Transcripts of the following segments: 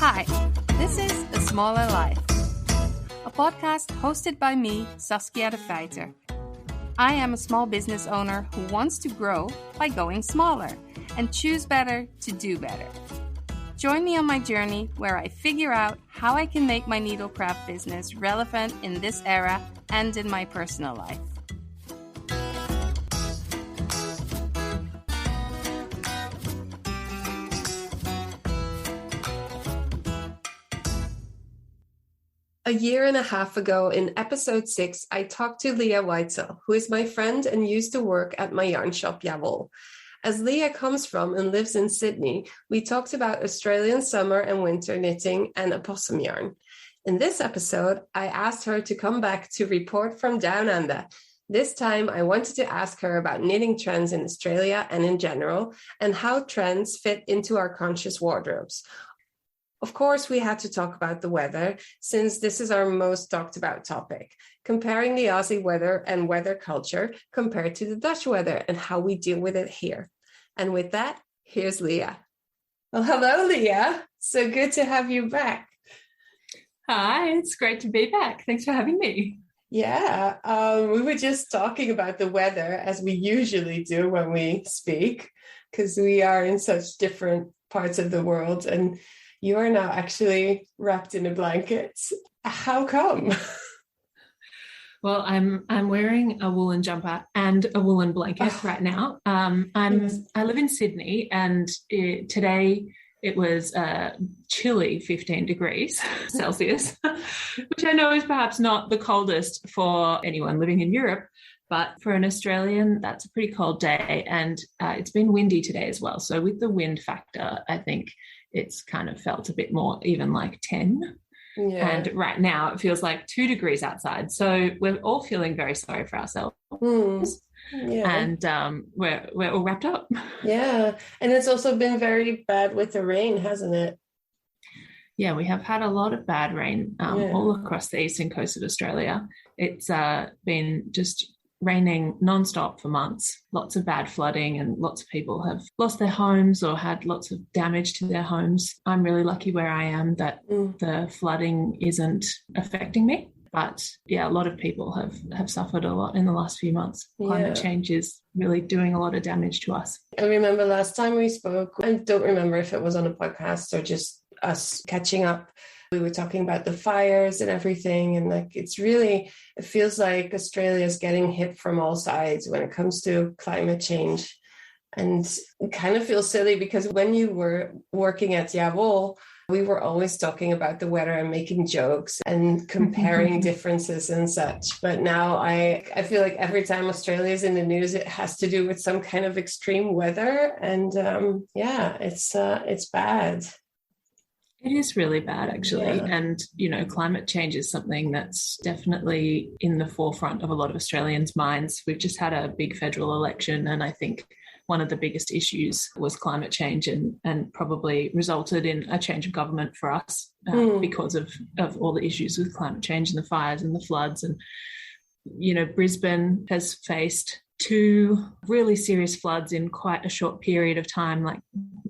Hi, this is A Smaller Life, a podcast hosted by me, Saskia the Fighter. I am a small business owner who wants to grow by going smaller and choose better to do better. Join me on my journey where I figure out how I can make my needlecraft business relevant in this era and in my personal life. A year and a half ago, in episode 6, I talked to Lia Weitzel, who is my friend and used to work at my yarn shop, Yavol. As Lia comes from and lives in Sydney, we talked about Australian summer and winter knitting and opossum yarn. In this episode, I asked her to come back to report from Down Under. This time, I wanted to ask her about knitting trends in Australia and in general, and how trends fit into our conscious wardrobes. Of course, we had to talk about the weather, since this is our most talked about topic, comparing the Aussie weather and weather culture compared to the Dutch weather and how we deal with it here. And with that, here's Lia. Well, hello, Lia. So good to have you back. Hi, it's great to be back. Thanks for having me. Yeah, we were just talking about the weather, as we usually do when we speak, because we are in such different parts of the world, and you are now actually wrapped in a blanket. How come? Well, I'm wearing a woolen jumper and a woolen blanket right now. I live in Sydney, and today it was chilly 15 degrees Celsius, which I know is perhaps not the coldest for anyone living in Europe, but for an Australian, that's a pretty cold day, and it's been windy today as well. So with the wind factor, I think it's kind of felt a bit more even like 10. Yeah. And right now it feels like 2 degrees outside. So we're all feeling very sorry for ourselves. Yeah. And we're all wrapped up. Yeah. And it's also been very bad with the rain, hasn't it? Yeah, we have had a lot of bad rain all across the eastern coast of Australia. It's been just raining nonstop for months, lots of bad flooding, and lots of people have lost their homes or had lots of damage to their homes. I'm really lucky where I am that the flooding isn't affecting me. But yeah, a lot of people have suffered a lot in the last few months. Climate change is really doing a lot of damage to us. I remember last time we spoke, I don't remember if it was on a podcast or just us catching up. We were talking about the fires and everything. And it feels like Australia is getting hit from all sides when it comes to climate change. And it kind of feels silly because when you were working at Yavol, we were always talking about the weather and making jokes and comparing differences and such. But now I feel like every time Australia is in the news, it has to do with some kind of extreme weather. And it's bad. It is really bad, actually. Yeah. And, climate change is something that's definitely in the forefront of a lot of Australians' minds. We've just had a big federal election, and I think one of the biggest issues was climate change and probably resulted in a change of government for us because of all the issues with climate change and the fires and the floods. And, Brisbane has faced 2 really serious floods in quite a short period of time, like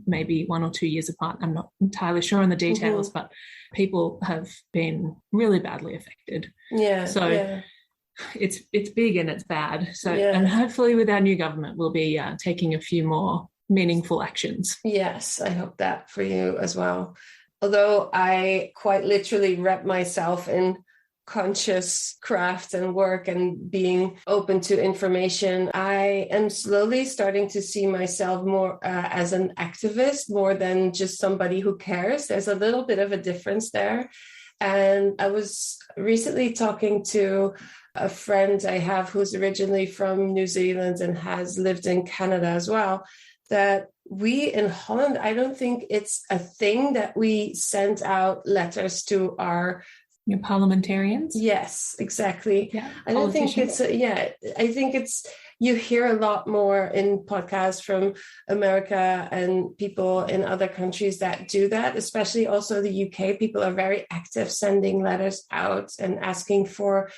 maybe 1 or 2 years apart. I'm not entirely sure on the details, but people have been really badly affected. Yeah. So it's big and it's bad. So and hopefully with our new government, we'll be taking a few more meaningful actions. Yes, I hope that for you as well. Although I quite literally wrap myself in conscious craft and work and being open to information, I am slowly starting to see myself more as an activist more than just somebody who cares. There's a little bit of a difference there. And I was recently talking to a friend I have who's originally from New Zealand and has lived in Canada as well, that we in Holland, I don't think it's a thing that we send out letters to our parliamentarians. Yes, exactly. Yeah, I don't think it's I think it's, you hear a lot more in podcasts from America and people in other countries that do that, especially also the UK. People are very active sending letters out and asking for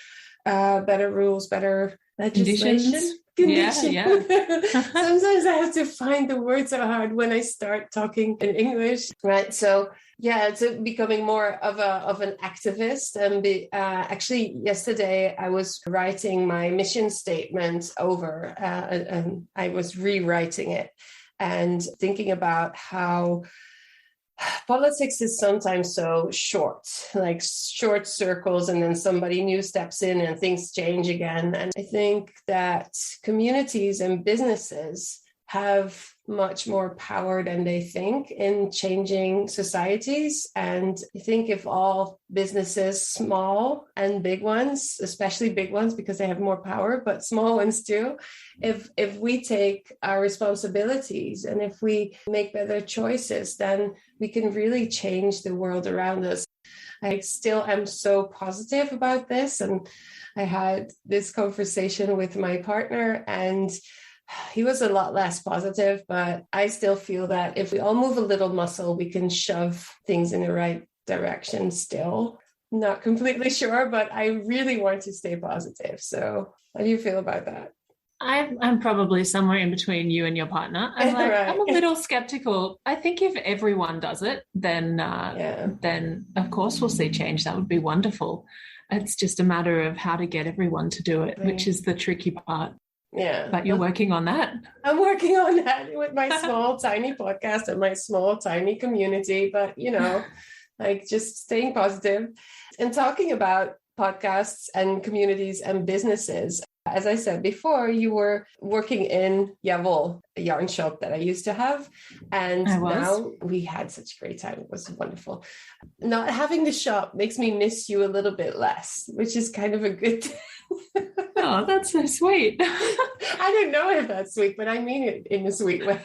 better rules, better legislation. Condition. Yeah. Sometimes I have to find the words so hard when I start talking in English, right? So Yeah, it's becoming more of an activist. And actually, yesterday I was writing my mission statement over, and I was rewriting it and thinking about how politics is sometimes so short, like short circles, and then somebody new steps in and things change again. And I think that communities and businesses have much more power than they think in changing societies. And I think if all businesses, small and big ones, especially big ones because they have more power, but small ones too, if we take our responsibilities and if we make better choices, then we can really change the world around us. I still am so positive about this. And I had this conversation with my partner, and he was a lot less positive, but I still feel that if we all move a little muscle, we can shove things in the right direction still. Not completely sure, but I really want to stay positive. So how do you feel about that? I'm probably somewhere in between you and your partner. I'm like, right. I'm a little skeptical. I think if everyone does it, then of course we'll see change. That would be wonderful. It's just a matter of how to get everyone to do it, which is the tricky part. Yeah. But you're working on that. I'm working on that with my small, tiny podcast and my small, tiny community. But, like just staying positive and talking about podcasts and communities and businesses. As I said before, you were working in Jawohl, a yarn shop that I used to have. And now we had such a great time. It was wonderful. Not having the shop makes me miss you a little bit less, which is kind of a good thing. Oh, that's so sweet. I don't know if that's sweet, but I mean it in a sweet way.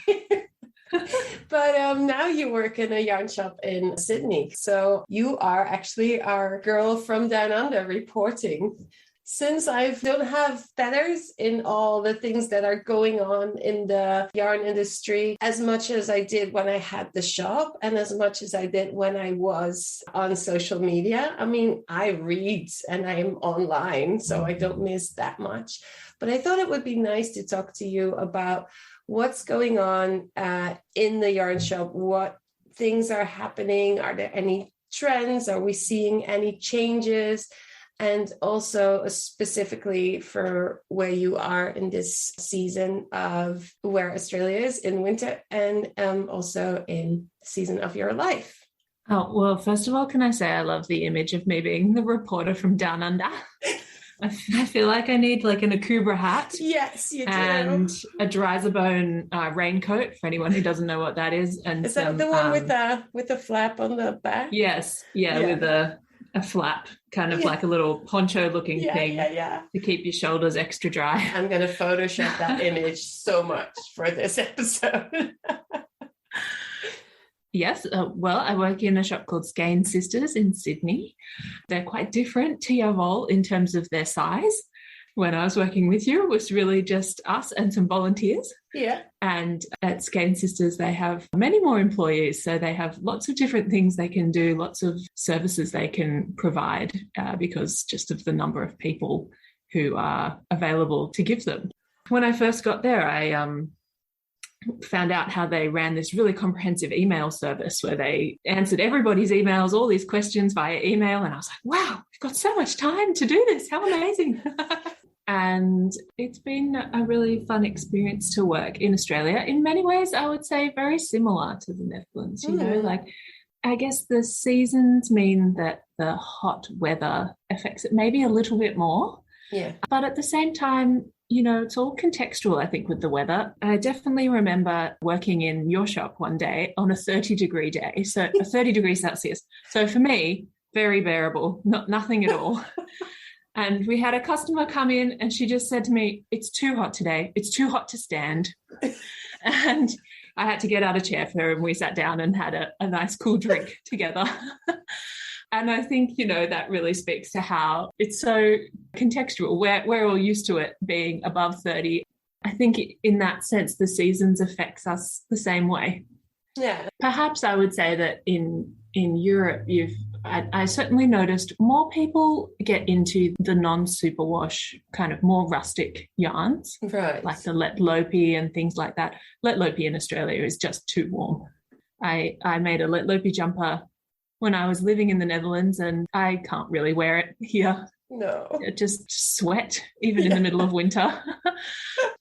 But now you work in a yarn shop in Sydney. So you are actually our girl from Down Under reporting. Since I don't have feathers in all the things that are going on in the yarn industry as much as I did when I had the shop and as much as I did when I was on social media. I mean, I read and I'm online, so I don't miss that much. But I thought it would be nice to talk to you about what's going on in the yarn shop, what things are happening. Are there any trends? Are we seeing any changes? And also specifically for where you are in this season of where Australia is in winter and also in the season of your life. Oh, well, first of all, can I say I love the image of me being the reporter from Down Under. I feel like I need like an Akubra hat. Yes, you do. And a Dryzerbone raincoat for anyone who doesn't know what that is. And is that the one with the flap on the back? Yes, with a flap, kind of like a little poncho looking thing to keep your shoulders extra dry. I'm going to Photoshop that image so much for this episode. Yes, well, I work in a shop called Skein Sisters in Sydney. They're quite different to Jawohl in terms of their size. When I was working with you, it was really just us and some volunteers. Yeah. And at Skein Sisters, they have many more employees. So they have lots of different things they can do, lots of services they can provide because just of the number of people who are available to give them. When I first got there, I found out how they ran this really comprehensive email service where they answered everybody's emails, all these questions via email. And I was like, wow, we've got so much time to do this. How amazing. And it's been a really fun experience to work in Australia. In many ways, I would say very similar to the Netherlands. You know, like I guess the seasons mean that the hot weather affects it maybe a little bit more. Yeah. But at the same time, it's all contextual, I think, with the weather. I definitely remember working in your shop one day on a 30-degree day, so a 30 degrees Celsius. So for me, very bearable, nothing at all. And we had a customer come in and she just said to me, it's too hot today. It's too hot to stand. And I had to get out a chair for her and we sat down and had a nice cool drink together. And I think, that really speaks to how it's so contextual. We're all used to it being above 30. I think in that sense, the seasons affects us the same way. Yeah. Perhaps I would say that in Europe, I certainly noticed more people get into the non-superwash kind of more rustic yarns, right? Like the Let Lopi and things like that. Let Lopi in Australia is just too warm. I made a Let Lopi jumper when I was living in the Netherlands, and I can't really wear it here. No. I just sweat even in the middle of winter.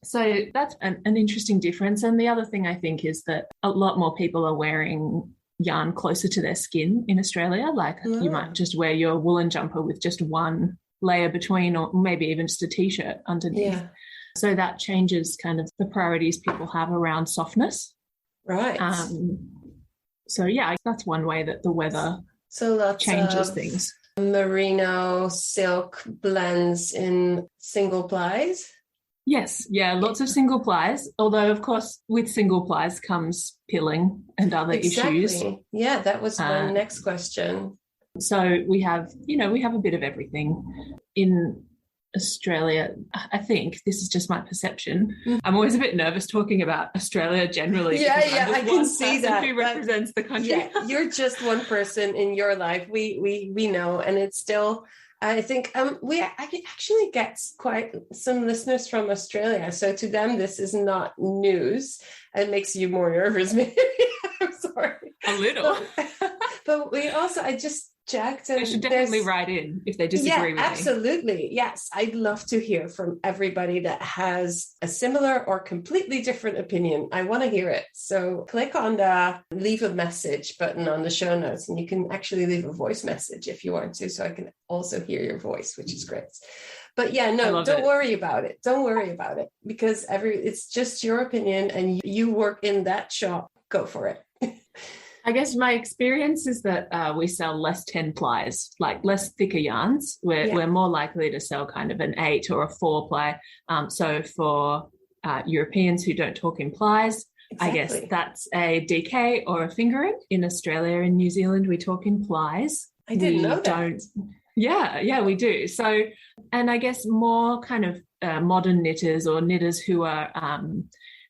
So that's an interesting difference. And the other thing I think is that a lot more people are wearing yarn closer to their skin in Australia. Like you might just wear your woolen jumper with just one layer between, or maybe even just a t-shirt underneath. Yeah. So that changes kind of the priorities people have around softness. Right. So yeah, that's one way that the weather changes things. Merino silk blends in single plies. Yes, yeah, lots of single plies. Although, of course, with single plies comes pilling and other issues. Yeah, that was my next question. So we have a bit of everything in Australia. I think this is just my perception. I'm always a bit nervous talking about Australia generally. Yeah, I can see that. Who represents the country? Yeah, you're just one person in your life. We know, and it's still. I think I can actually get quite some listeners from Australia. So to them, this is not news. It makes you more nervous, maybe. I'm sorry. A little. But we also, I just checked. And they should definitely write in if they disagree with me. Absolutely. Yes. I'd love to hear from everybody that has a similar or completely different opinion. I want to hear it. So click on the leave a message button on the show notes, and you can actually leave a voice message if you want to, so I can also hear your voice, which is great. But yeah, no, don't worry about it. Don't worry about it, because it's just your opinion and you work in that shop. Go for it. I guess my experience is that we sell less 10 plies, like less thicker yarns. We're more likely to sell kind of an 8 or a 4 ply. So for Europeans who don't talk in plies, exactly. I guess that's a DK or a fingering. In Australia and New Zealand, we talk in plies. I didn't know that. Yeah, we do. So, and I guess more kind of modern knitters or knitters who are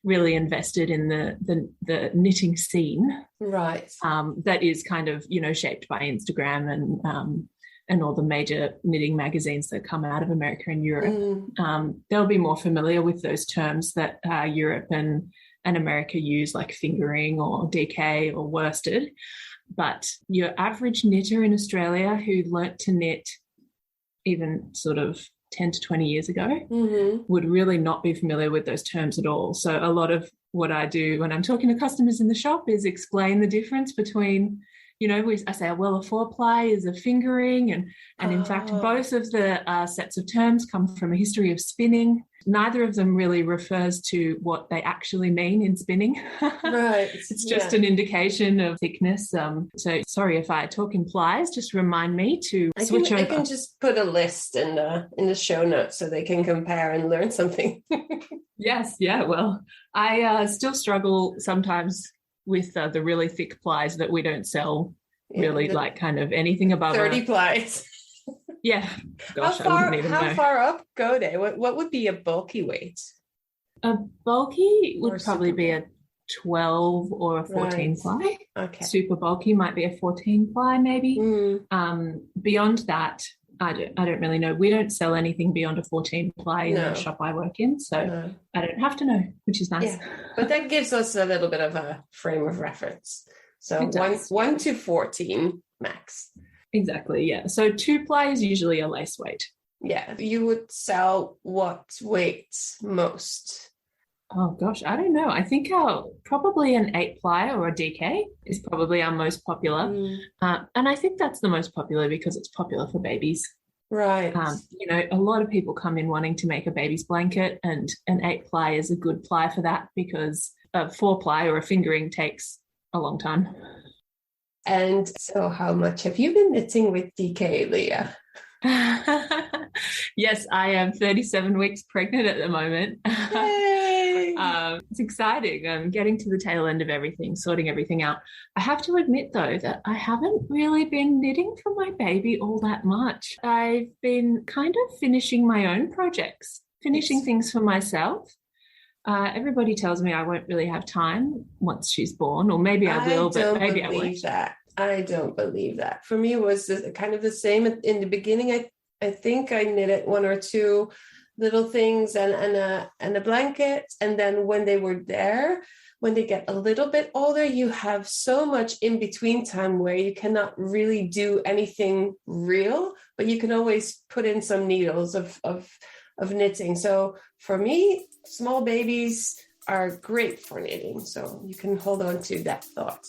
really invested in the knitting scene, right? That is kind of shaped by Instagram and all the major knitting magazines that come out of America and Europe. They'll be more familiar with those terms that Europe and America use, like fingering or DK or worsted. But your average knitter in Australia who learnt to knit even sort of 10 to 20 years ago would really not be familiar with those terms at all. So a lot of what I do when I'm talking to customers in the shop is explain the difference between, I say, well, a 4-ply is a fingering, and in fact, both of the sets of terms come from a history of spinning. Neither of them really refers to what they actually mean in spinning. Right. It's just an indication of thickness. So sorry if I talk in plies, just remind me to switch over. I can just put a list in the show notes so they can compare and learn something. Yes, yeah. Well, I still struggle sometimes with the really thick plies that we don't sell really, like kind of anything above 30 plies. Yeah. Gosh, how far up go they? What would be a bulky weight? A bulky would probably be a 12 or a 14 ply. Okay. Super bulky might be a 14 ply maybe. Beyond that, I don't really know. We don't sell anything beyond a 14 ply in the shop I work in, so I don't have to know, which is nice. Yeah. But that gives us a little bit of a frame of reference. So 1 to 14 max. Exactly, yeah. So 2 ply is usually a lace weight. Yeah. You would sell what weight most? Oh, gosh, I don't know. I think probably an 8 ply or a DK is probably our most popular. And I think that's the most popular because it's popular for babies. Right. A lot of people come in wanting to make a baby's blanket, and an 8 ply is a good ply for that because a 4 ply or a fingering takes a long time. And so how much have you been knitting with DK, Lia? Yes, I am 37 weeks pregnant at the moment. Yay! It's exciting. I'm getting to the tail end of everything, sorting everything out. I have to admit, though, that I haven't really been knitting for my baby all that much. I've been kind of finishing my own projects, things for myself. Everybody tells me I won't really have time once she's born, or maybe I will, but maybe I won't. I don't believe that. For me, it was kind of the same in the beginning. I think I knitted 1 or 2 little things and a blanket, and then when they were there, when they get a little bit older, you have so much in between time where you cannot really do anything real, but you can always put in some needles of knitting. So for me, small babies are great for knitting. So you can hold on to that thought.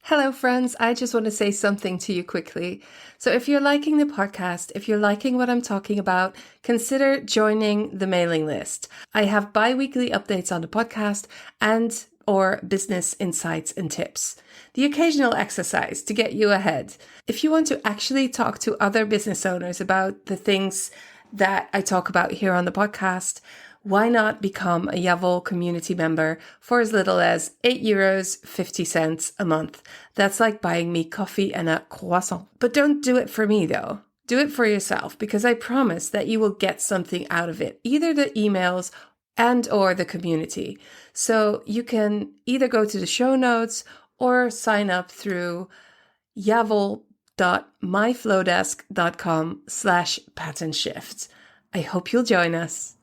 Hello, friends. I just want to say something to you quickly. So if you're liking the podcast, if you're liking what I'm talking about, consider joining the mailing list. I have bi-weekly updates on the podcast and or business insights and tips. The occasional exercise to get you ahead. If you want to actually talk to other business owners about the things that I talk about here on the podcast, why not become a Yavol community member for as little as €8.50 a month? That's like buying me coffee and a croissant. But don't do it for me though. Do it for yourself, because I promise that you will get something out of it, either the emails and or the community. So you can either go to the show notes or sign up through yavol.myflowdesk.com/pattern shift. I hope you'll join us.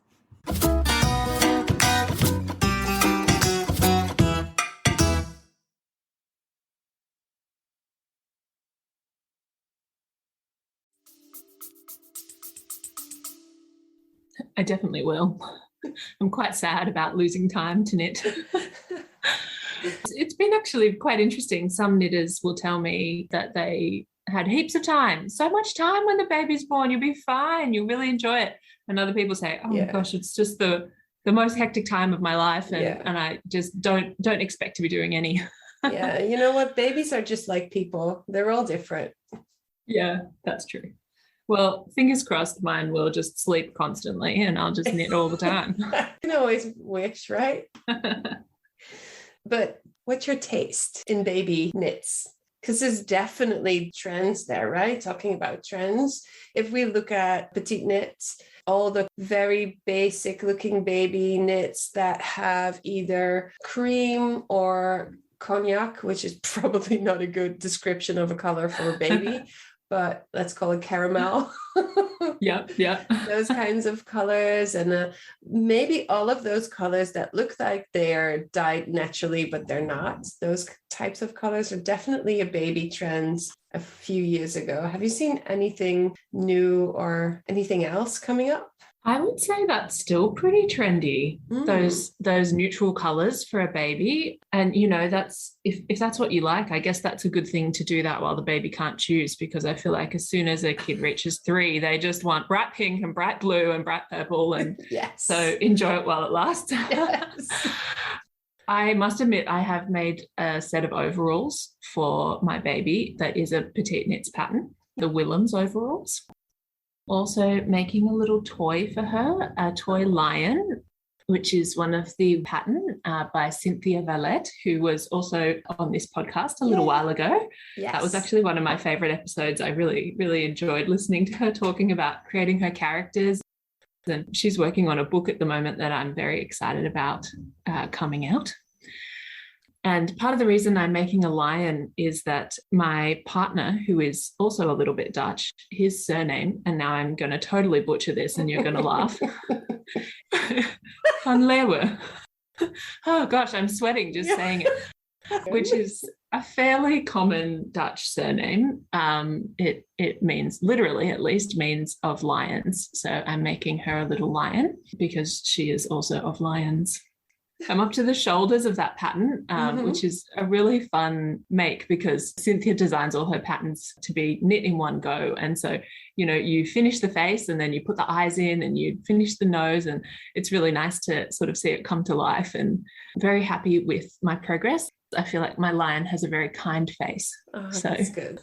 I definitely will. I'm quite sad about losing time to knit. It's been actually quite interesting. Some knitters will tell me that they had heaps of time, so much time when the baby's born, you'll be fine, you'll really enjoy it. And other people say, oh my gosh, it's just the most hectic time of my life, and I just don't expect to be doing any. Yeah, you know what? Babies are just like people. They're all different. Yeah, that's true. Well, fingers crossed mine will just sleep constantly and I'll just knit all the time. You can always wish, right? But what's your taste in baby knits? Because there's definitely trends there, right? Talking about trends. If we look at petite knits, all the very basic looking baby knits that have either cream or cognac, which is probably not a good description of a color for a baby, but let's call it caramel. Yeah. Those kinds of colors, and maybe all of those colors that look like they're dyed naturally, but they're not. Those types of colors are definitely a baby trend a few years ago. Have you seen anything new or anything else coming up? I would say that's still pretty trendy, those neutral colors for a baby. And, you know, that's if that's what you like, I guess that's a good thing to do that while the baby can't choose, because I feel like as soon as a kid reaches 3, they just want bright pink and bright blue and bright purple. And so enjoy it while it lasts. Yes. I must admit, I have made a set of overalls for my baby that is a petite knits pattern, the Willems overalls. Also making a little toy for her, a toy lion, which is one of the pattern by Cynthia Valette, who was also on this podcast a little while ago. Yes. That was actually one of my favorite episodes. I really, really enjoyed listening to her talking about creating her characters. And she's working on a book at the moment that I'm very excited about coming out. And part of the reason I'm making a lion is that my partner, who is also a little bit Dutch, his surname, and now I'm going to totally butcher this and you're going to laugh, Van Leeuwen. Oh gosh, I'm sweating just saying it, which is a fairly common Dutch surname. It means, literally at least, means of lions. So I'm making her a little lion because she is also of lions. I'm up to the shoulders of that pattern, which is a really fun make because Cynthia designs all her patterns to be knit in one go. And so, you know, you finish the face and then you put the eyes in and you finish the nose, and it's really nice to sort of see it come to life, and I'm very happy with my progress. I feel like my lion has a very kind face. Oh, so that's good.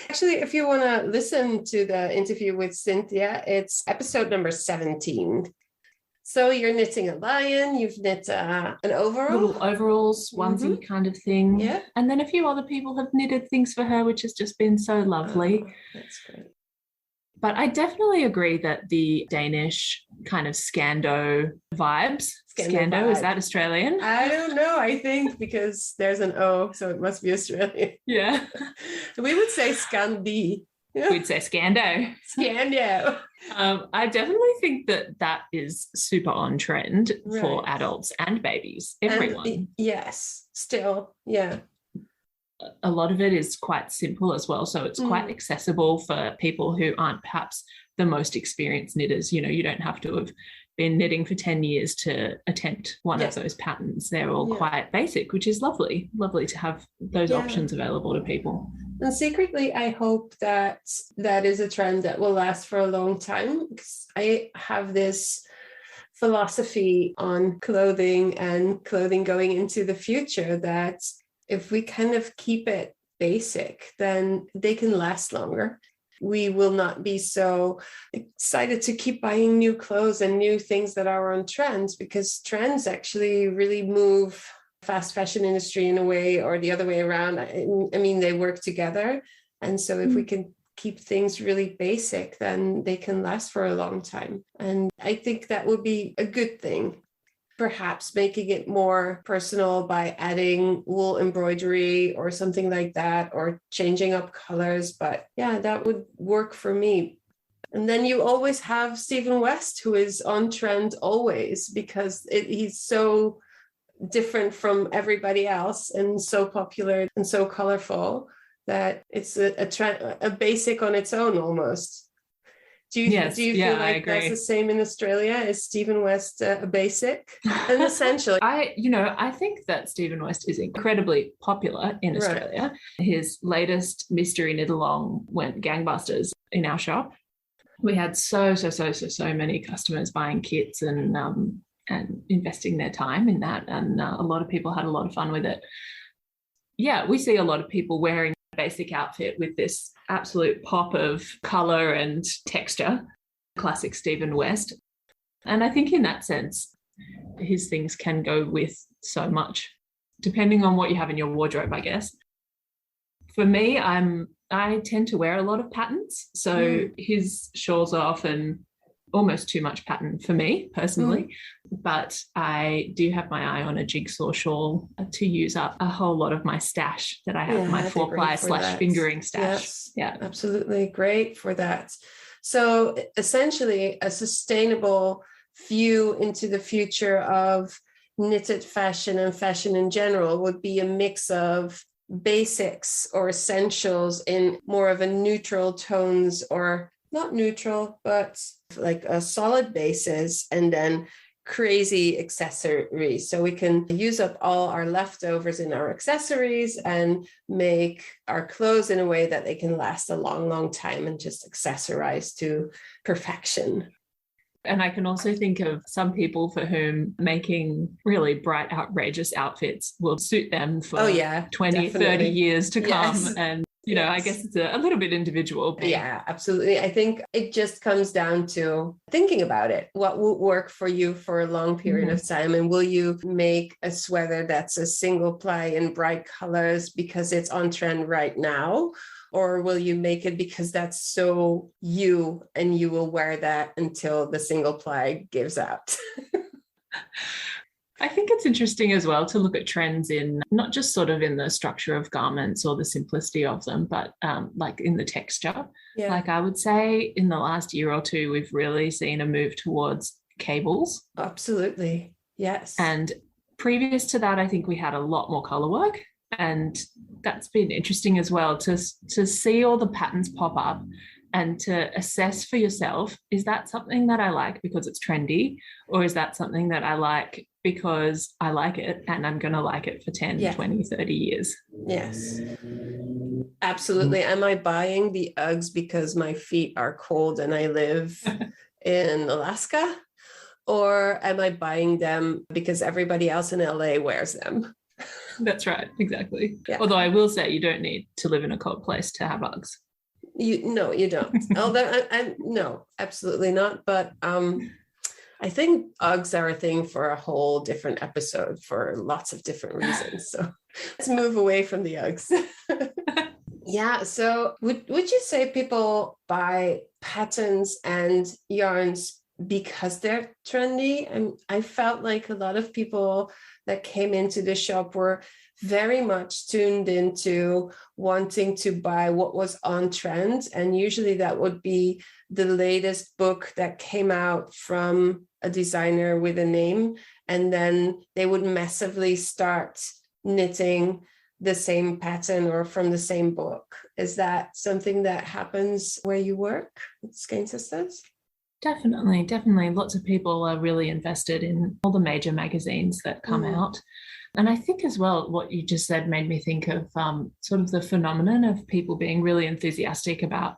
Actually, if you want to listen to the interview with Cynthia, it's episode number 17. So you're knitting a lion, you've knit an overall? Little overalls, onesie kind of thing. Yeah. And then a few other people have knitted things for her, which has just been so lovely. Oh, that's great. But I definitely agree that the Danish kind of Scando vibes. Scando, is that Australian? I don't know. I think because there's an O, so it must be Australian. Yeah. We would say Scandi. We'd say Scando. Scando. I definitely think that is super on trend for Right. adults and babies, everyone. And, yes, still, yeah. A lot of it is quite simple as well. So it's quite accessible for people who aren't perhaps the most experienced knitters. You know, you don't have to have been knitting for 10 years to attempt one of those patterns. They're all quite basic, which is lovely to have those options available to people. And secretly, I hope that is a trend that will last for a long time, because I have this philosophy on clothing and clothing going into the future that if we kind of keep it basic, then they can last longer. We will not be so excited to keep buying new clothes and new things that are on trends, because trends actually really move fast fashion industry in a way, or the other way around. I mean, they work together. And so if we can keep things really basic, then they can last for a long time. And I think that would be a good thing. Perhaps making it more personal by adding wool embroidery or something like that, or changing up colors. But yeah, that would work for me. And then you always have Stephen West, who is on trend always, because he's so different from everybody else and so popular and so colorful that it's a basic on its own almost. Do you feel like that's the same in Australia? Is Stephen West a basic, an essential? I think that Stephen West is incredibly popular in Australia. His latest mystery knit along went gangbusters in our shop. We had so many customers buying kits and investing their time in that, and a lot of people had a lot of fun with it. Yeah, we see a lot of people wearing a basic outfit with this absolute pop of color and texture, classic Stephen West. And I think in that sense, his things can go with so much, depending on what you have in your wardrobe, I guess. For me, I tend to wear a lot of patterns. So his shawls are often almost too much pattern for me personally, but I do have my eye on a jigsaw shawl to use up a whole lot of my stash that I have, my 4-ply / fingering stash. Yes, yeah, absolutely great for that. So essentially a sustainable view into the future of knitted fashion and fashion in general would be a mix of basics or essentials in more of a neutral tones, or not neutral, but like a solid basis, and then crazy accessories. So we can use up all our leftovers in our accessories and make our clothes in a way that they can last a long, long time and just accessorize to perfection. And I can also think of some people for whom making really bright, outrageous outfits will suit them for 20, definitely. 30 years to come. And you know, I guess it's a little bit individual. Yeah, absolutely. I think it just comes down to thinking about it. What will work for you for a long period of time? And will you make a sweater that's a single ply in bright colors because it's on trend right now? Or will you make it because that's so you, and you will wear that until the single ply gives out? I think it's interesting as well to look at trends in not just sort of in the structure of garments or the simplicity of them, but like in the texture. Yeah. Like I would say in the last year or two, we've really seen a move towards cables. Absolutely. Yes. And previous to that, I think we had a lot more color work. And that's been interesting as well to see all the patterns pop up and to assess for yourself, is that something that I like because it's trendy, or is that something that I like because I like it and I'm going to like it for 10, 20, 30 years? Yes, absolutely. Am I buying the Uggs because my feet are cold and I live in Alaska? Or am I buying them because everybody else in LA wears them? That's right, exactly. Yeah. Although I will say you don't need to live in a cold place to have Uggs. No, you don't. Although no, absolutely not. But I think Uggs are a thing for a whole different episode for lots of different reasons. So let's move away from the Uggs. Yeah. So would you say people buy patterns and yarns because they're trendy? And I felt like a lot of people that came into the shop were very much tuned into wanting to buy what was on trend. And usually that would be the latest book that came out from a designer with a name. And then they would massively start knitting the same pattern or from the same book. Is that something that happens where you work with Skein Sisters? Definitely. Lots of people are really invested in all the major magazines that come out. And I think as well, what you just said made me think of sort of the phenomenon of people being really enthusiastic about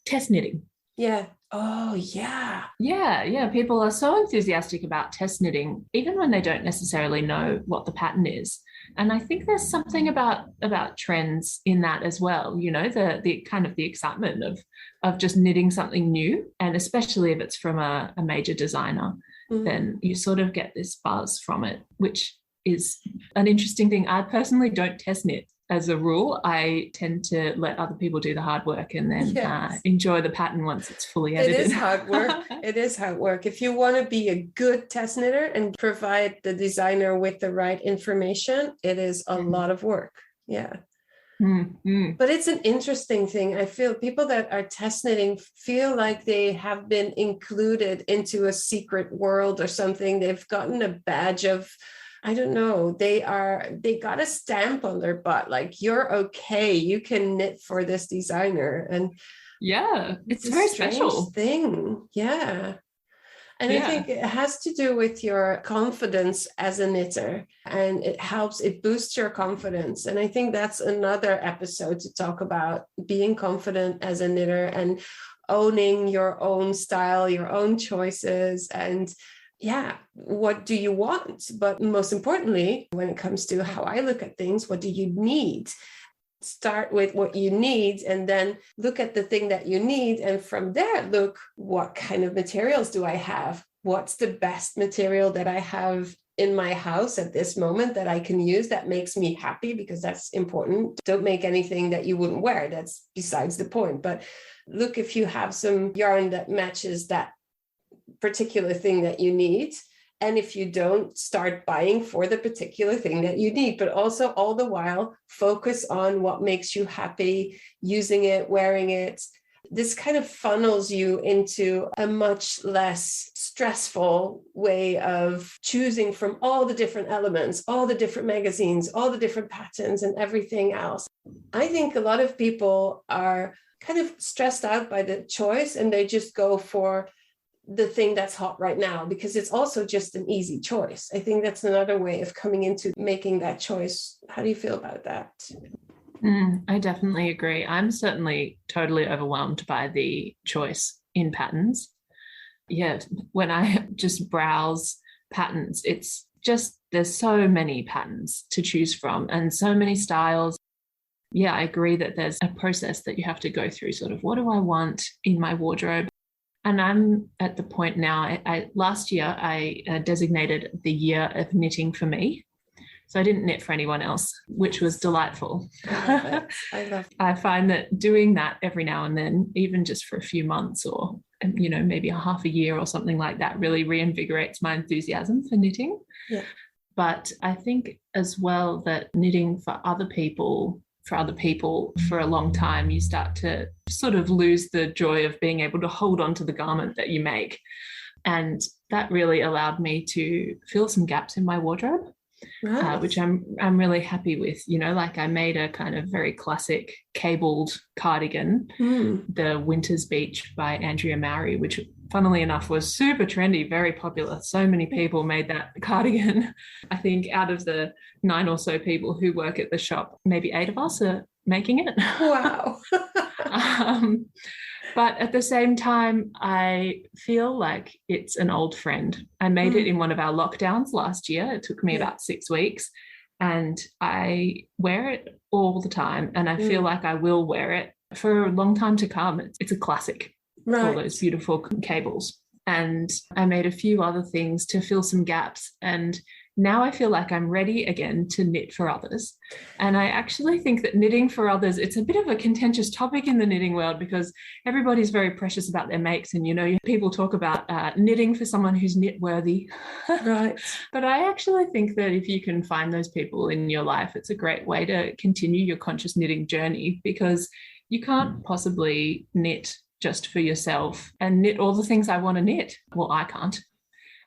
test knitting. Yeah. Oh, yeah. Yeah. People are so enthusiastic about test knitting, even when they don't necessarily know what the pattern is. And I think there's something about trends in that as well, you know, the kind of the excitement of just knitting something new. And especially if it's from a major designer, then you sort of get this buzz from it, which is an interesting thing. I personally don't test knit as a rule. I tend to let other people do the hard work and then enjoy the pattern once it's fully edited. It is hard work. It is hard work. If you want to be a good test knitter and provide the designer with the right information, it is a lot of work. Yeah. But it's an interesting thing. I feel people that are test knitting feel like they have been included into a secret world or something. They've gotten a badge of, I don't know, they got a stamp on their butt, like you're okay, you can knit for this designer. And it's a very special thing. And I think it has to do with your confidence as a knitter, and it boosts your confidence. And I think that's another episode to talk about being confident as a knitter and owning your own style, your own choices, and what do you want? But most importantly, when it comes to how I look at things, what do you need? Start with what you need and then look at the thing that you need. And from there, look, what kind of materials do I have? What's the best material that I have in my house at this moment that I can use that makes me happy? Because that's important. Don't make anything that you wouldn't wear. That's besides the point. But look, if you have some yarn that matches that particular thing that you need, and if you don't, start buying for the particular thing that you need, but also all the while focus on what makes you happy, using it, wearing it. This kind of funnels you into a much less stressful way of choosing from all the different elements, all the different magazines, all the different patterns and everything else. I think a lot of people are kind of stressed out by the choice and they just go for the thing that's hot right now because it's also just an easy choice. I think that's another way of coming into making that choice. How do you feel about that? I definitely agree. I'm certainly totally overwhelmed by the choice in patterns. Yeah, when I just browse patterns, it's just, there's so many patterns to choose from and so many styles. Yeah, I agree that there's a process that you have to go through, sort of, what do I want in my wardrobe? And I'm at the point now, last year I designated the year of knitting for me. So I didn't knit for anyone else, which was delightful. I love it. I find that doing that every now and then, even just for a few months or, you know, maybe a half a year or something like that, really reinvigorates my enthusiasm for knitting. Yeah. But I think as well that knitting for other people for a long time, you start to sort of lose the joy of being able to hold on to the garment that you make. And that really allowed me to fill some gaps in my wardrobe, which I'm really happy with. You know, like I made a kind of very classic cabled cardigan, the Winter's Beach by Andrea Mowry, which funnily enough was super trendy, very popular. So many people made that cardigan. I think out of the 9 or so people who work at the shop, maybe 8 of us are making it. Wow. But at the same time, I feel like it's an old friend. I made it in one of our lockdowns last year. It took me about 6 weeks and I wear it all the time. And I feel like I will wear it for a long time to come. It's a classic. All those beautiful cables. And I made a few other things to fill some gaps. And now I feel like I'm ready again to knit for others. And I actually think that knitting for others, it's a bit of a contentious topic in the knitting world because everybody's very precious about their makes. And, people talk about knitting for someone who's knit worthy. Right. But I actually think that if you can find those people in your life, it's a great way to continue your conscious knitting journey, because you can't possibly knit just for yourself and knit all the things I want to knit. Well, I can't.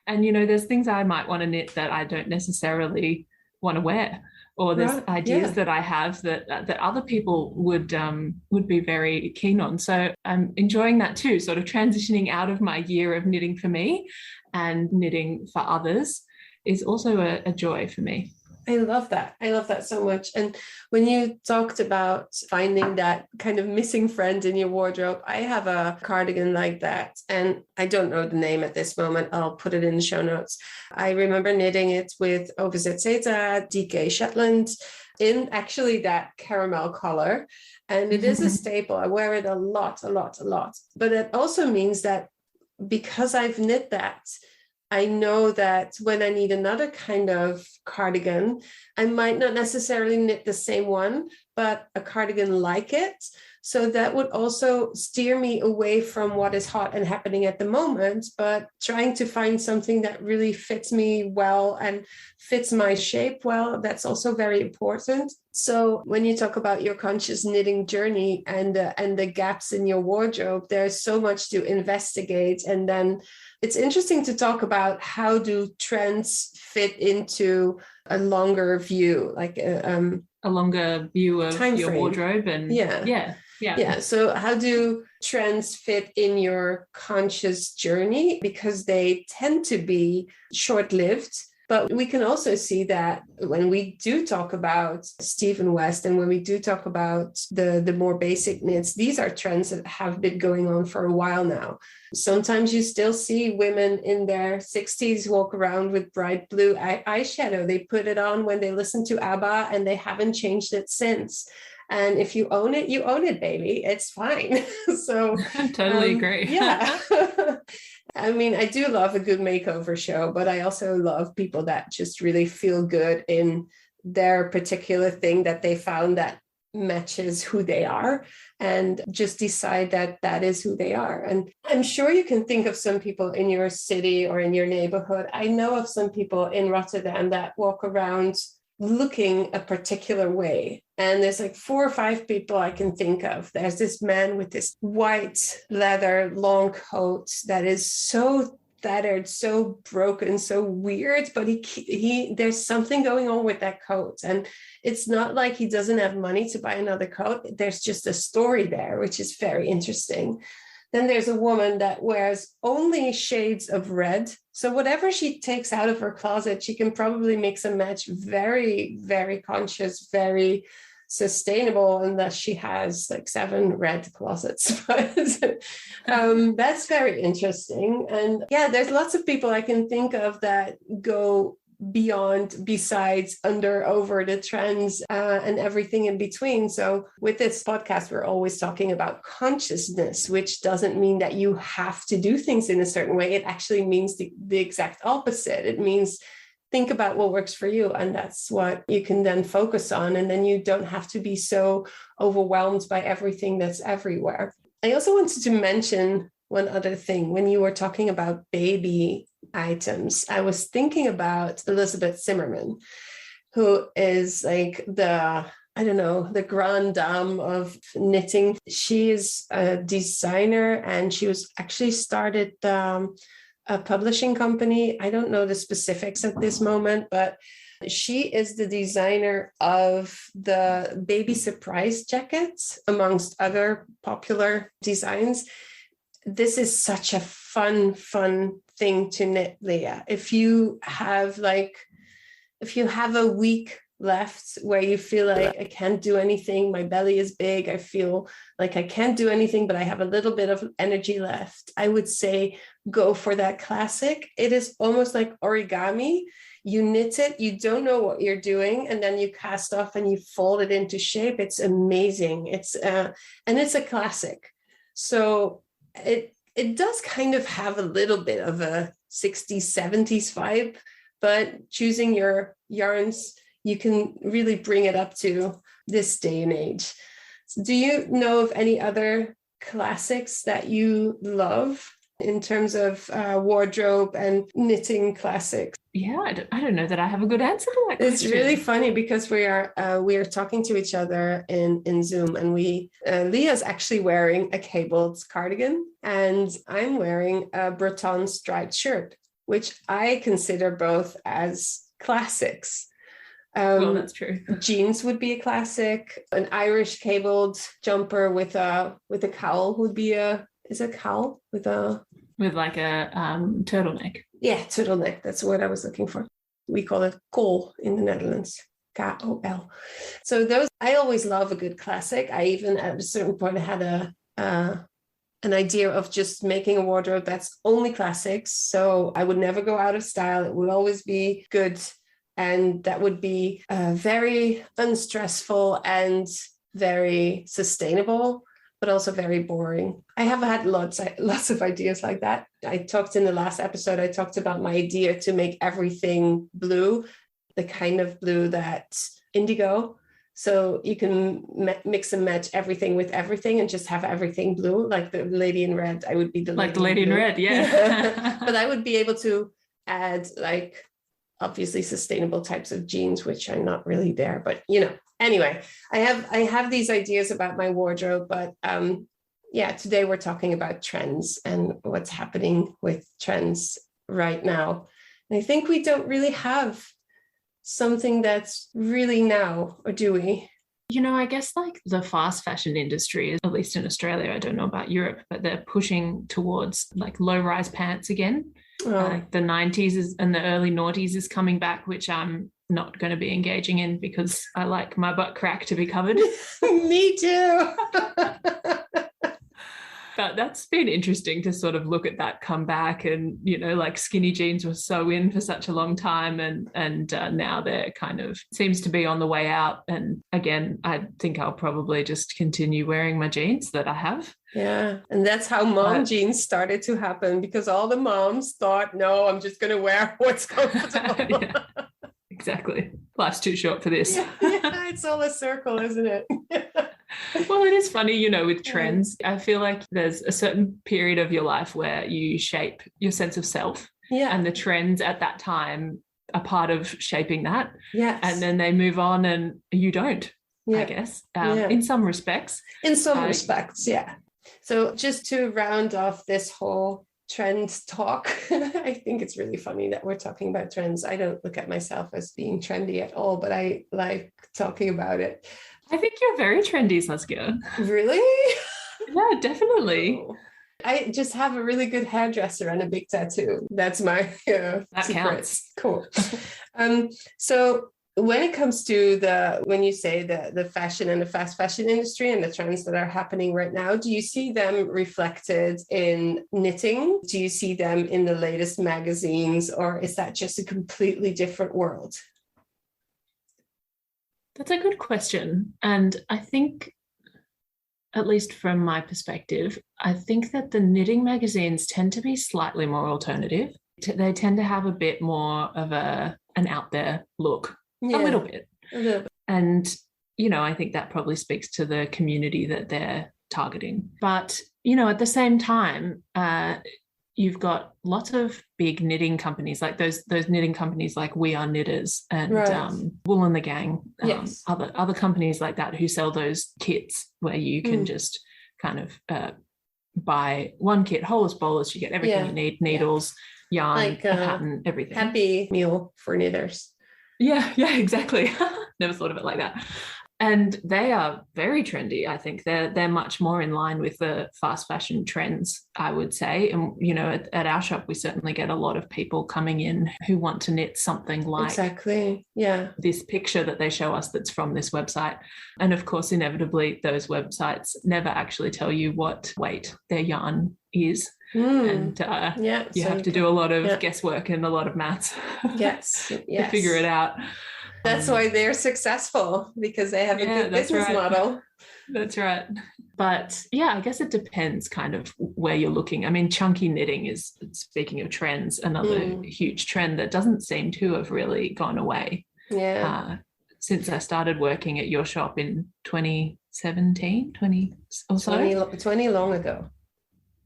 And, there's things I might want to knit that I don't necessarily want to wear, or there's ideas that I have that other people would be very keen on. So I'm enjoying that too, sort of transitioning out of my year of knitting for me and knitting for others is also a joy for me. I love that. I love that so much. And when you talked about finding that kind of missing friend in your wardrobe, I have a cardigan like that. And I don't know the name at this moment. I'll put it in the show notes. I remember knitting it with OVZ DK Shetland in actually that caramel color. And it is a staple. I wear it a lot. But it also means that because I've knit that, I know that when I need another kind of cardigan, I might not necessarily knit the same one, but a cardigan like it. So that would also steer me away from what is hot and happening at the moment, but trying to find something that really fits me well and fits my shape well. That's also very important. So when you talk about your conscious knitting journey and the gaps in your wardrobe, there's so much to investigate. And then it's interesting to talk about how do trends fit into a longer view, like a longer view of time your frame. Wardrobe. And yeah. So how do trends fit in your conscious journey? Because they tend to be short-lived. But we can also see that when we do talk about Stephen West and when we do talk about the more basic knits, these are trends that have been going on for a while now. Sometimes you still see women in their 60s walk around with bright blue eyeshadow. They put it on when they listen to ABBA and they haven't changed it since. And if you own it, you own it, baby. It's fine. So I totally agree. Yeah. I mean, I do love a good makeover show, but I also love people that just really feel good in their particular thing that they found that matches who they are and just decide that that is who they are. And I'm sure you can think of some people in your city or in your neighborhood. I know of some people in Rotterdam that walk around looking a particular way. And there's like 4 or 5 people I can think of. There's this man with this white leather long coat that is so tattered, so broken, so weird, but he there's something going on with that coat. And it's not like he doesn't have money to buy another coat. There's just a story there, which is very interesting. Then there's a woman that wears only shades of red. So whatever she takes out of her closet, she can probably mix and match very, very conscious, very sustainable, unless she has like 7 red closets. But that's very interesting. And yeah, there's lots of people I can think of that go besides over the trends and everything in between. So with this podcast, we're always talking about consciousness, which doesn't mean that you have to do things in a certain way. It actually means the exact opposite. It means think about what works for you, and that's what you can then focus on. And then you don't have to be so overwhelmed by everything that's everywhere. I also wanted to mention one other thing. When you were talking about baby items, I was thinking about Elizabeth Zimmerman, who is like the grande dame of knitting. She is a designer, and she was actually started a publishing company. I don't know the specifics at this moment, but she is the designer of the baby surprise jackets, amongst other popular designs. This is such a fun thing to knit, Lia. If you have a week left where you feel like I can't do anything, my belly is big, I feel like I can't do anything, but I have a little bit of energy left, I would say go for that classic. It is almost like origami. You knit it, you don't know what you're doing, and then you cast off and you fold it into shape. It's amazing. And it's a classic. So it does kind of have a little bit of a 60s, 70s vibe, but choosing your yarns, you can really bring it up to this day and age. Do you know of any other classics that you love in terms of wardrobe and knitting classics? Yeah, I don't know that I have a good answer to that question. It's really funny because we are talking to each other in Zoom, and Leah's actually wearing a cabled cardigan, and I'm wearing a Breton striped shirt, which I consider both as classics. Well, that's true. Jeans would be a classic. An Irish cabled jumper with a cowl would be is a cowl with like a turtleneck. Yeah, turtleneck. That's what I was looking for. We call it kool in the Netherlands. K-O-L. So those, I always love a good classic. I even at a certain point had an idea of just making a wardrobe that's only classics. So I would never go out of style. It would always be good. And that would be very unstressful and very sustainable, but also very boring. I have had lots of ideas like that. I talked in the last episode, I talked about my idea to make everything blue, the kind of blue that's indigo. So you can mix and match everything with everything and just have everything blue, like the lady in red. I would be the lady in red, yeah. But I would be able to add like obviously sustainable types of jeans, which are not really there, but anyway, I have these ideas about my wardrobe, but today we're talking about trends and what's happening with trends right now. And I think we don't really have something that's really now, or do we? I guess like the fast fashion industry, at least in Australia, I don't know about Europe, but they're pushing towards like low-rise pants again. Like the 90s and the early noughties is coming back, which I'm not going to be engaging in because I like my butt crack to be covered. Me too. But that's been interesting to sort of look at that come back, and like skinny jeans were so in for such a long time, and now they're kind of seems to be on the way out. And again, I think I'll probably just continue wearing my jeans that I have. Yeah, and that's how mom jeans started to happen, because all the moms thought, no, I'm just going to wear what's comfortable. Yeah, exactly. Life's too short for this. Yeah, it's all a circle, isn't it? Well, it is funny, with trends. I feel like there's a certain period of your life where you shape your sense of self. Yeah. And the trends at that time are part of shaping that. Yes. And then they move on and you don't, I guess, in some respects. In some respects, yeah. So just to round off this whole trend talk, I think it's really funny that we're talking about trends. I don't look at myself as being trendy at all, but I like talking about it. I think you're very trendy, Saskia. Really? Yeah, definitely. Oh. I just have a really good hairdresser and a big tattoo. That's my that secret. Counts. Cool. So when it comes to when you say the fashion and the fast fashion industry and the trends that are happening right now, do you see them reflected in knitting? Do you see them in the latest magazines, or is that just a completely different world? That's a good question. And I think, at least from my perspective, I think that the knitting magazines tend to be slightly more alternative. They tend to have a bit more of an out there look, a little bit. And, I think that probably speaks to the community that they're targeting. But, at the same time, you've got lots of big knitting companies, like those knitting companies like We Are Knitters and Wool and the Gang, other companies like that who sell those kits where you can just kind of buy one kit, whole bolus, you get everything you need, needles, yarn, like, pattern, everything. Happy Meal for knitters. Yeah, exactly. Never thought of it like that. And they are very trendy. I think they're much more in line with the fast fashion trends, I would say. And, at our shop, we certainly get a lot of people coming in who want to knit something like this picture that they show us that's from this website. And of course, inevitably, those websites never actually tell you what weight their yarn is. And you have to do a lot of guesswork and a lot of maths to figure it out. That's why they're successful, because they have a good business model. That's right. But yeah, I guess it depends kind of where you're looking. I mean, chunky knitting is, speaking of trends, another huge trend that doesn't seem to have really gone away. Yeah. Since I started working at your shop in 2017, 20 or so. 20 long ago.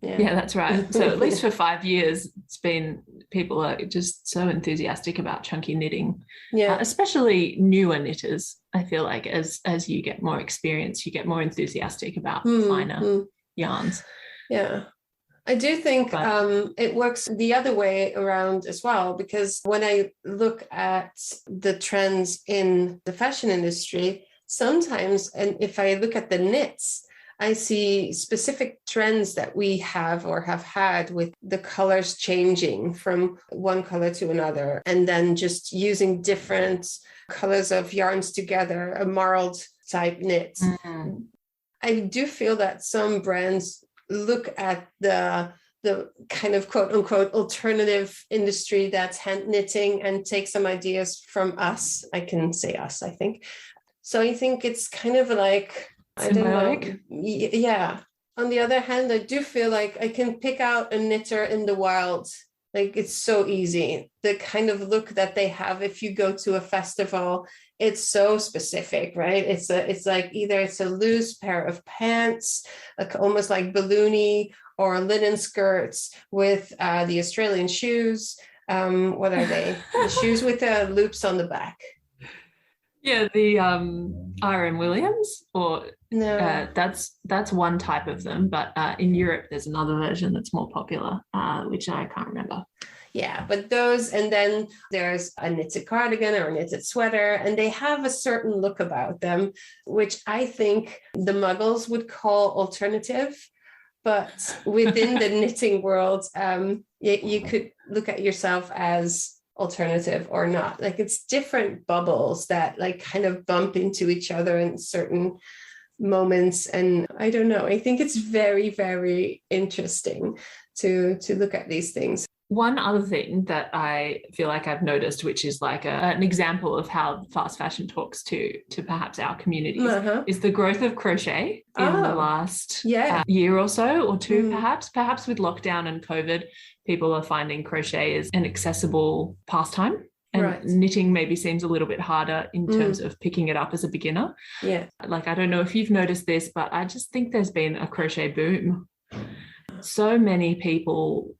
Yeah, that's right. So at least for 5 years, it's been, people are just so enthusiastic about chunky knitting. Yeah. Especially newer knitters. I feel like as you get more experience, you get more enthusiastic about finer yarns. Yeah. I do think it works the other way around as well, because when I look at the trends in the fashion industry, sometimes, and if I look at the knits, I see specific trends that we have or have had with the colors changing from one color to another, and then just using different colors of yarns together, a marled type knit. Mm-hmm. I do feel that some brands look at the kind of quote unquote alternative industry that's hand knitting and take some ideas from us. I can say us, I think. So I think it's kind of like, I don't know. Yeah. On the other hand, I do feel like I can pick out a knitter in the wild. Like, it's so easy. The kind of look that they have, if you go to a festival, it's so specific, right? It's like either it's a loose pair of pants, like almost like balloony, or linen skirts with the Australian shoes. What are they? The shoes with the loops on the back. Yeah, the R.M. Williams, or no, that's one type of them. But in Europe, there's another version that's more popular, which I can't remember. Yeah, but those, and then there's a knitted cardigan or a knitted sweater, and they have a certain look about them, which I think the muggles would call alternative. But within the knitting world, you could look at yourself as alternative or not. Like, it's different bubbles that like kind of bump into each other in certain moments. And I don't know, I think it's very, very interesting to look at these things. One other thing that I feel like I've noticed, which is like an example of how fast fashion talks to perhaps our communities, is the growth of crochet in the last year or so, or two, perhaps with lockdown and COVID. People are finding crochet as an accessible pastime, and knitting maybe seems a little bit harder in terms of picking it up as a beginner. Yeah. Like, I don't know if you've noticed this, but I just think there's been a crochet boom. So many people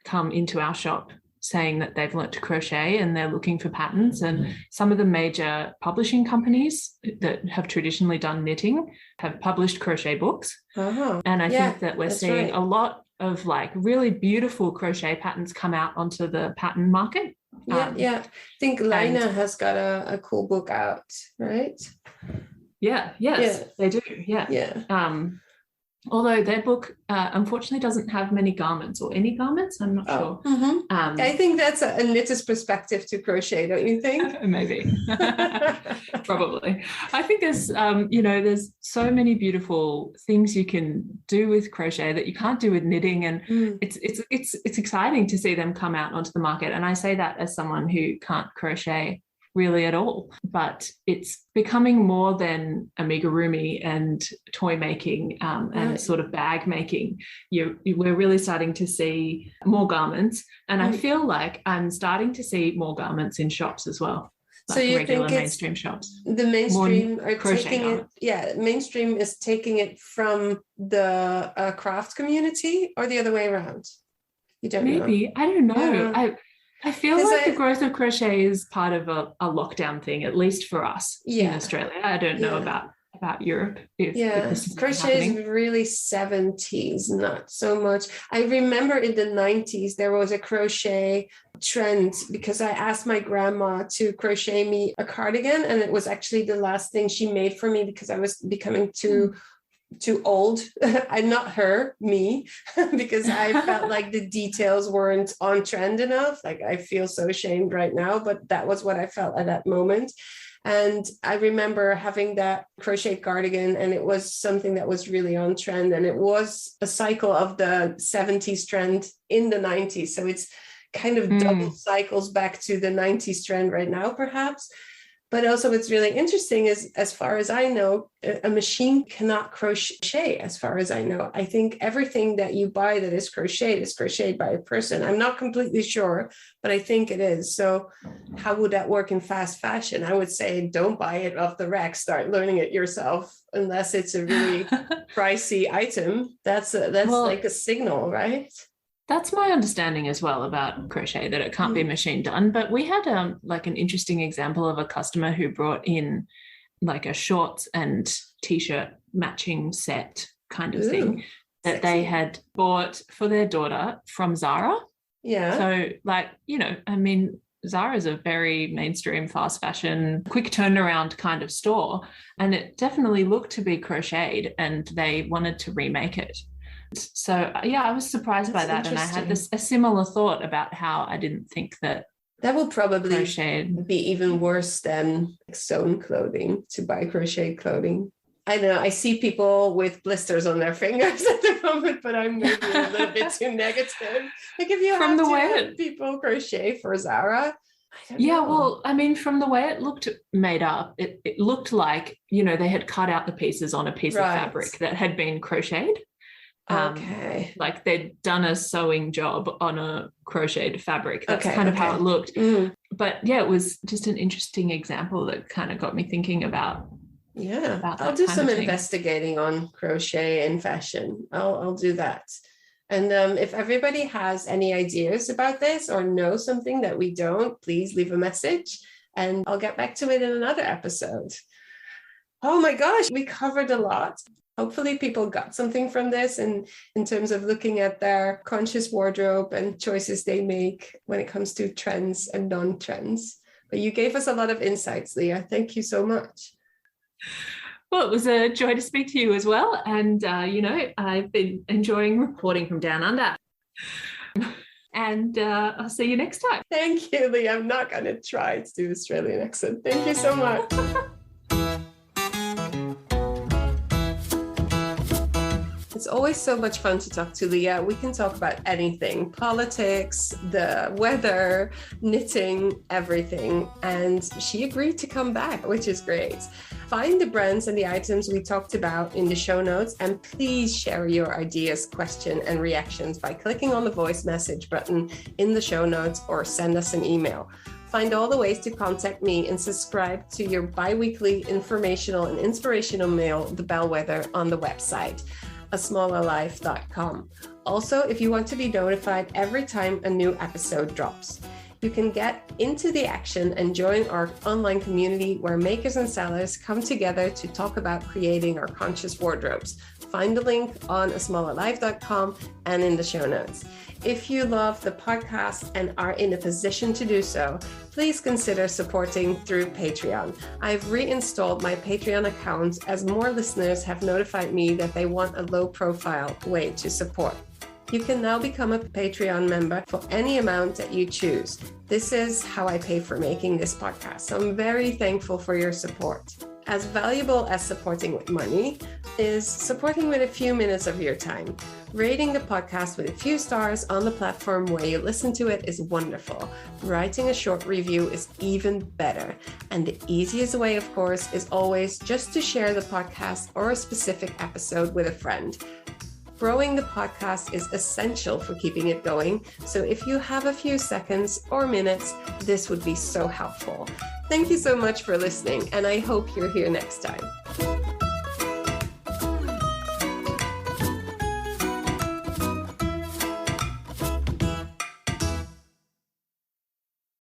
come into our shop saying that they've learnt to crochet and they're looking for patterns, and some of the major publishing companies that have traditionally done knitting have published crochet books. And I think that we're seeing a lot of like really beautiful crochet patterns come out onto the pattern market. I think Lina has got a cool book out, right? They do. Although their book unfortunately doesn't have many garments, or any garments, I'm not sure. I think that's a knitter's perspective to crochet, don't you think? Maybe. Probably. I think there's there's so many beautiful things you can do with crochet that you can't do with knitting, and it's exciting to see them come out onto the market. And I say that as someone who can't crochet really at all, but it's becoming more than amigurumi and toy making and sort of bag making. We're really starting to see more garments, and I feel like I'm starting to see more garments in shops as well. Like, so you regular think mainstream shops, the mainstream are taking garments. Mainstream is taking it from the craft community, or the other way around? You don't know. Maybe, I don't know. I feel like the growth of crochet is part of a lockdown thing, at least for us in Australia. I don't know about Europe. If this is crochet is really 70s, not so much. I remember in the 90s there was a crochet trend, because I asked my grandma to crochet me a cardigan, and it was actually the last thing she made for me because I was becoming too old. And not her, me, because I felt like the details weren't on trend enough. Like, I feel so ashamed right now, but that was what I felt at that moment. And I remember having that crochet cardigan, and it was something that was really on trend, and it was a cycle of the 70s trend in the 90s. So it's kind of double cycles back to the 90s trend right now, perhaps. But also what's really interesting is, as far as I know, a machine cannot crochet, as far as I know. I think everything that you buy that is crocheted by a person. I'm not completely sure, but I think it is. So how would that work in fast fashion? I would say don't buy it off the rack. Start learning it yourself, unless it's a really pricey item. That's like a signal, right? That's my understanding as well about crochet, that it can't be machine done. But we had like an interesting example of a customer who brought in like a shorts and t-shirt matching set kind of thing that they had bought for their daughter from Zara. Yeah. So like, I mean, Zara is a very mainstream, fast fashion, quick turnaround kind of store. And it definitely looked to be crocheted, and they wanted to remake it. So yeah, I was surprised by that, and I had a similar thought about how I didn't think that will probably crocheted be even worse than sewn clothing, to buy crocheted clothing. I know I see people with blisters on their fingers at the moment, but I'm maybe a little bit too negative. Like, if you have to have people crochet for Zara, I don't know. Well, I mean, from the way it looked made up, it looked like, they had cut out the pieces on a piece of fabric that had been crocheted. Okay. Like they'd done a sewing job on a crocheted fabric. That's kind of how it looked. But yeah, it was just an interesting example that kind of got me thinking about. Yeah, I'll do some investigating on crochet and fashion. I'll do that. And if everybody has any ideas about this or know something that we don't, please leave a message and I'll get back to it in another episode. Oh my gosh, we covered a lot. Hopefully people got something from this, and in terms of looking at their conscious wardrobe and choices they make when it comes to trends and non-trends. But you gave us a lot of insights, Lia. Thank you so much. Well, it was a joy to speak to you as well. And, I've been enjoying reporting from Down Under. And I'll see you next time. Thank you, Lia. I'm not going to try to do Australian accent. Thank you so much. It's always so much fun to talk to Lia. We can talk about anything, politics, the weather, knitting, everything. And she agreed to come back, which is great. Find the brands and the items we talked about in the show notes, and please share your ideas, questions, and reactions by clicking on the voice message button in the show notes or send us an email. Find all the ways to contact me and subscribe to your bi-weekly informational and inspirational mail, The Bellwether, on the website, asmallerlife.com. Also, if you want to be notified every time a new episode drops, you can get into the action and join our online community where makers and sellers come together to talk about creating our conscious wardrobes. Find the link on asmallerlife.com and in the show notes. If you love the podcast and are in a position to do so, please consider supporting through Patreon. I've reinstalled my Patreon account as more listeners have notified me that they want a low-profile way to support. You can now become a Patreon member for any amount that you choose. This is how I pay for making this podcast, so I'm very thankful for your support. As valuable as supporting with money is supporting with a few minutes of your time. Rating the podcast with a few stars on the platform where you listen to it is wonderful. Writing a short review is even better. And the easiest way, of course, is always just to share the podcast or a specific episode with a friend. Growing the podcast is essential for keeping it going, so if you have a few seconds or minutes, this would be so helpful. Thank you so much for listening, and I hope you're here next time.